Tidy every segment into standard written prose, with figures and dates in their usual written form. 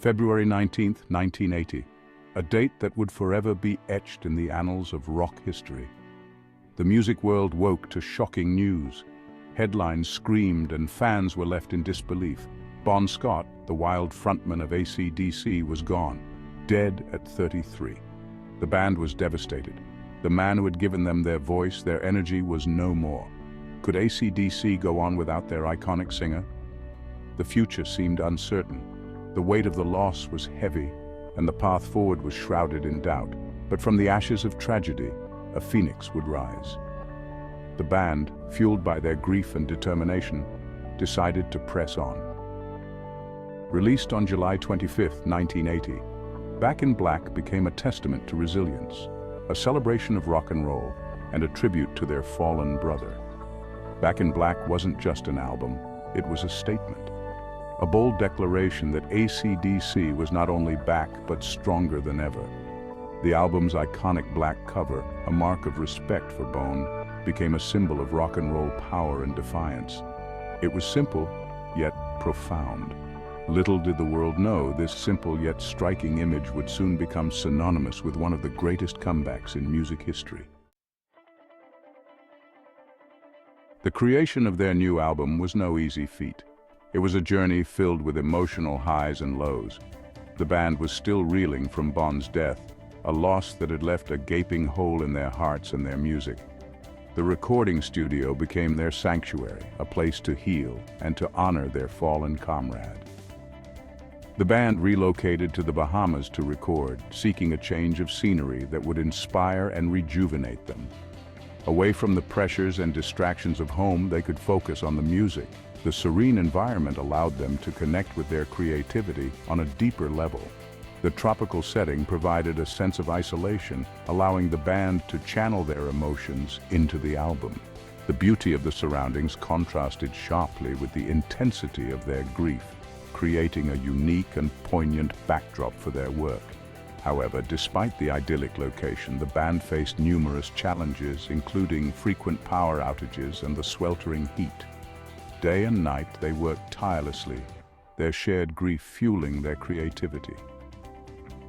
February 19, 1980, a date that would forever be etched in the annals of rock history. The music world woke to shocking news. Headlines screamed and fans were left in disbelief. Bon Scott, the wild frontman of AC/DC, was gone, dead at 33. The band was devastated. The man who had given them their voice, their energy, was no more. Could AC/DC go on without their iconic singer? The future seemed uncertain. The weight of the loss was heavy, and the path forward was shrouded in doubt. But from the ashes of tragedy, a phoenix would rise. The band, fueled by their grief and determination, decided to press on. Released on July 25, 1980, Back in Black became a testament to resilience, a celebration of rock and roll, and a tribute to their fallen brother. Back in Black wasn't just an album, it was a statement. A bold declaration that AC/DC was not only back but stronger than ever. The album's iconic black cover, a mark of respect for Bon, became a symbol of rock and roll power and defiance. It was simple, yet profound. Little did the world know this simple yet striking image would soon become synonymous with one of the greatest comebacks in music history. The creation of their new album was no easy feat. It was a journey filled with emotional highs and lows. The band was still reeling from Bon's death, a loss that had left a gaping hole in their hearts and their music. The recording studio became their sanctuary, a place to heal and to honor their fallen comrade. The band relocated to the Bahamas to record, seeking a change of scenery that would inspire and rejuvenate them. Away from the pressures and distractions of home, they could focus on the music. The serene environment allowed them to connect with their creativity on a deeper level. The tropical setting provided a sense of isolation, allowing the band to channel their emotions into the album. The beauty of the surroundings contrasted sharply with the intensity of their grief, creating a unique and poignant backdrop for their work. However, despite the idyllic location, the band faced numerous challenges, including frequent power outages and the sweltering heat. Day and night, they worked tirelessly, their shared grief fueling their creativity.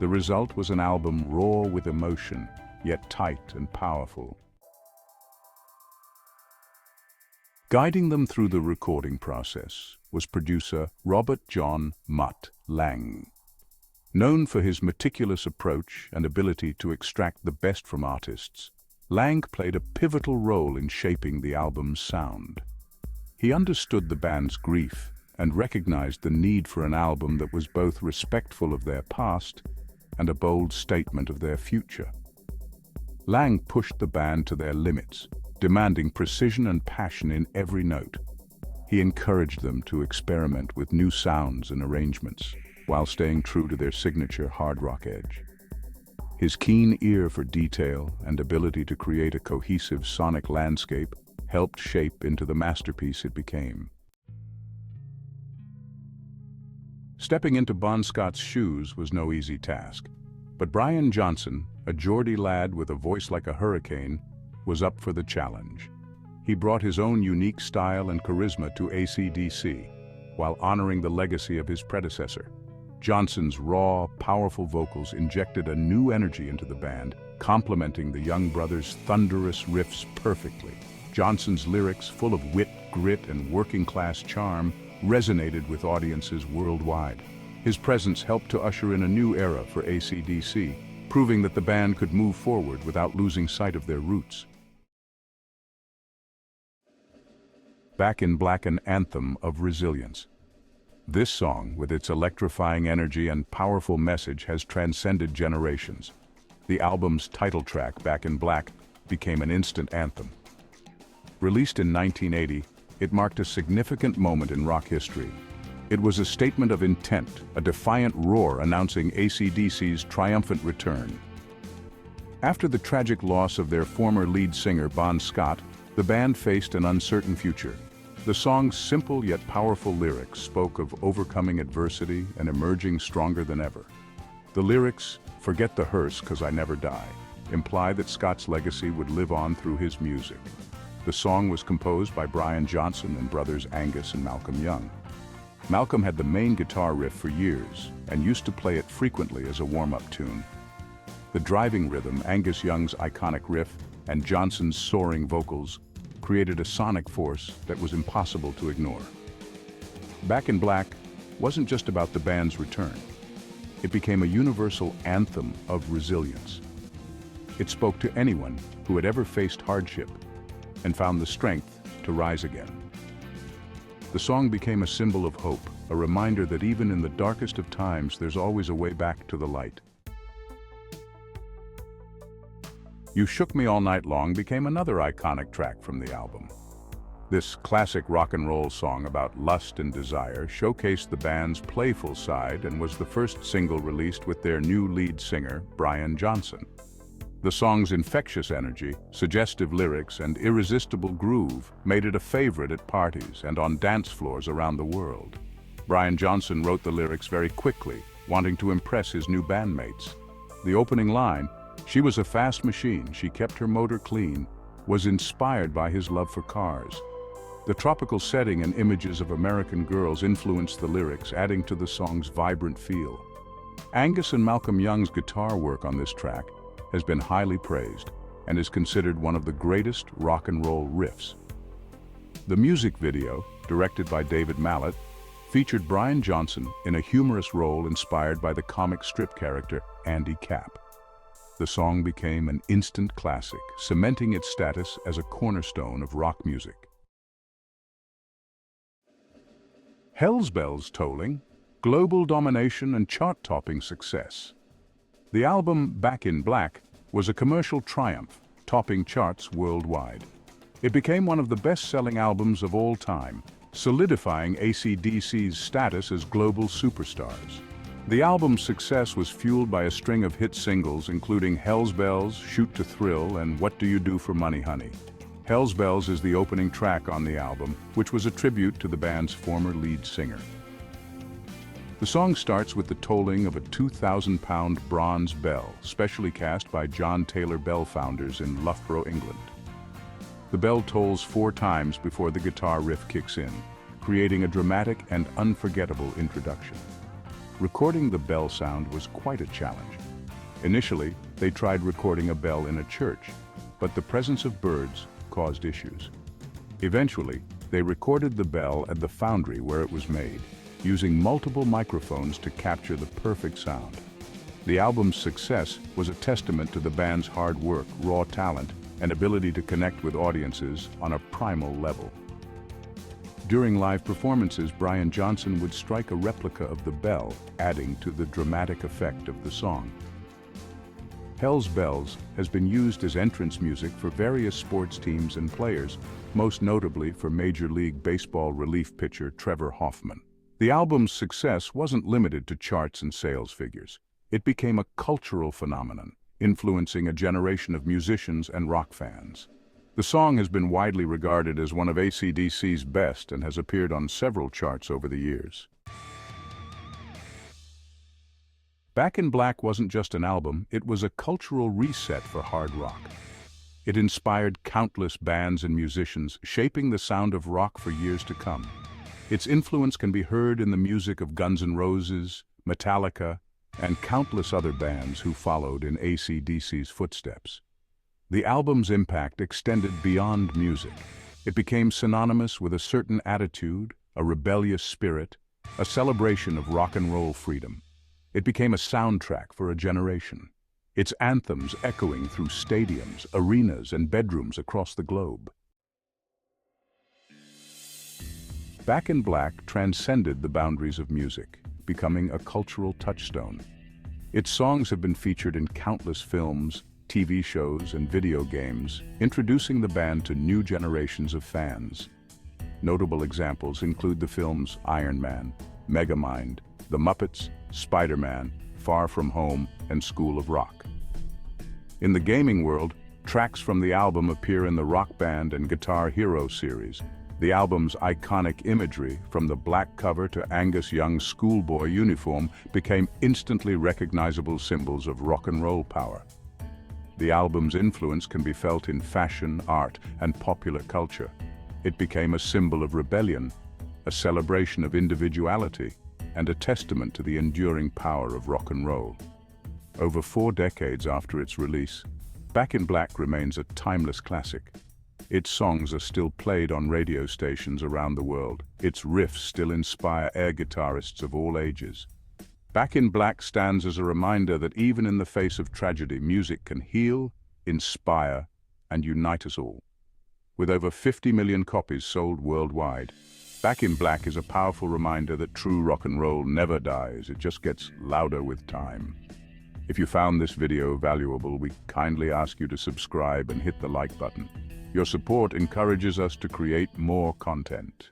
The result was an album raw with emotion, yet tight and powerful. Guiding them through the recording process was producer Robert John "Mutt" Lang. Known for his meticulous approach and ability to extract the best from artists, Lang played a pivotal role in shaping the album's sound. He understood the band's grief and recognized the need for an album that was both respectful of their past and a bold statement of their future. Lang pushed the band to their limits, demanding precision and passion in every note. He encouraged them to experiment with new sounds and arrangements, while staying true to their signature hard rock edge. His keen ear for detail and ability to create a cohesive sonic landscape helped shape into the masterpiece it became. Stepping into Bon Scott's shoes was no easy task, but Brian Johnson, a Geordie lad with a voice like a hurricane, was up for the challenge. He brought his own unique style and charisma to AC/DC, while honoring the legacy of his predecessor. Johnson's raw, powerful vocals injected a new energy into the band, complementing the young brothers' thunderous riffs perfectly. Johnson's lyrics, full of wit, grit, and working-class charm, resonated with audiences worldwide. His presence helped to usher in a new era for AC/DC, proving that the band could move forward without losing sight of their roots. Back in Black, an anthem of resilience. This song, with its electrifying energy and powerful message, has transcended generations. The album's title track, Back in Black, became an instant anthem. Released in 1980, it marked a significant moment in rock history. It was a statement of intent, a defiant roar announcing AC/DC's triumphant return. After the tragic loss of their former lead singer, Bon Scott, the band faced an uncertain future. The song's simple yet powerful lyrics spoke of overcoming adversity and emerging stronger than ever. The lyrics, "Forget the hearse 'cause I never die," imply that Scott's legacy would live on through his music. The song was composed by Brian Johnson and brothers Angus and Malcolm Young. Malcolm had the main guitar riff for years and used to play it frequently as a warm-up tune. The driving rhythm, Angus Young's iconic riff, and Johnson's soaring vocals created a sonic force that was impossible to ignore. Back in Black wasn't just about the band's return. It became a universal anthem of resilience. It spoke to anyone who had ever faced hardship and found the strength to rise again. The song became a symbol of hope, a reminder that even in the darkest of times, there's always a way back to the light. You Shook Me All Night Long became another iconic track from the album. This classic rock and roll song about lust and desire showcased the band's playful side and was the first single released with their new lead singer, Brian Johnson. The song's infectious energy, suggestive lyrics, and irresistible groove made it a favorite at parties and on dance floors around the world. Brian Johnson wrote the lyrics very quickly, wanting to impress his new bandmates. The opening line, "She was a fast machine, she kept her motor clean," was inspired by his love for cars. The tropical setting and images of American girls influenced the lyrics, adding to the song's vibrant feel. Angus and Malcolm Young's guitar work on this track has been highly praised and is considered one of the greatest rock and roll riffs. The music video, directed by David Mallet, featured Brian Johnson in a humorous role inspired by the comic strip character Andy Capp. The song became an instant classic, cementing its status as a cornerstone of rock music. Hell's Bells Tolling, global domination and chart-topping success. The album Back in Black was a commercial triumph, topping charts worldwide. It became one of the best-selling albums of all time, solidifying AC/DC's status as global superstars. The album's success was fueled by a string of hit singles including Hell's Bells, Shoot to Thrill, and What Do You Do for Money, Honey? Hell's Bells is the opening track on the album, which was a tribute to the band's former lead singer. The song starts with the tolling of a 2,000-pound bronze bell, specially cast by John Taylor Bell Founders in Loughborough, England. The bell tolls 4 times before the guitar riff kicks in, creating a dramatic and unforgettable introduction. Recording the bell sound was quite a challenge. Initially, they tried recording a bell in a church, but the presence of birds caused issues. Eventually, they recorded the bell at the foundry where it was made, using multiple microphones to capture the perfect sound. The album's success was a testament to the band's hard work, raw talent, and ability to connect with audiences on a primal level. During live performances, Brian Johnson would strike a replica of the bell, adding to the dramatic effect of the song. Hell's Bells has been used as entrance music for various sports teams and players, most notably for Major League Baseball relief pitcher Trevor Hoffman. The album's success wasn't limited to charts and sales figures. It became a cultural phenomenon, influencing a generation of musicians and rock fans. The song has been widely regarded as one of AC/DC's best and has appeared on several charts over the years. Back in Black wasn't just an album, it was a cultural reset for hard rock. It inspired countless bands and musicians, shaping the sound of rock for years to come. Its influence can be heard in the music of Guns N' Roses, Metallica, and countless other bands who followed in AC/DC's footsteps. The album's impact extended beyond music. It became synonymous with a certain attitude, a rebellious spirit, a celebration of rock and roll freedom. It became a soundtrack for a generation, its anthems echoing through stadiums, arenas, and bedrooms across the globe. Back in Black transcended the boundaries of music, becoming a cultural touchstone. Its songs have been featured in countless films, TV shows, and video games, introducing the band to new generations of fans. Notable examples include the films Iron Man, Megamind, The Muppets, Spider-Man, Far From Home, and School of Rock. In the gaming world, tracks from the album appear in the Rock Band and Guitar Hero series. The album's iconic imagery, from the black cover to Angus Young's schoolboy uniform, became instantly recognizable symbols of rock and roll power. The album's influence can be felt in fashion, art, and popular culture. It became a symbol of rebellion, a celebration of individuality and a testament to the enduring power of rock and roll. Over 4 decades after its release, Back in Black remains a timeless classic. Its songs are still played on radio stations around the world. Its riffs still inspire air guitarists of all ages. Back in Black stands as a reminder that even in the face of tragedy, music can heal, inspire, and unite us all. With over 50 million copies sold worldwide, Back in Black is a powerful reminder that true rock and roll never dies, it just gets louder with time. If you found this video valuable, we kindly ask you to subscribe and hit the like button. Your support encourages us to create more content.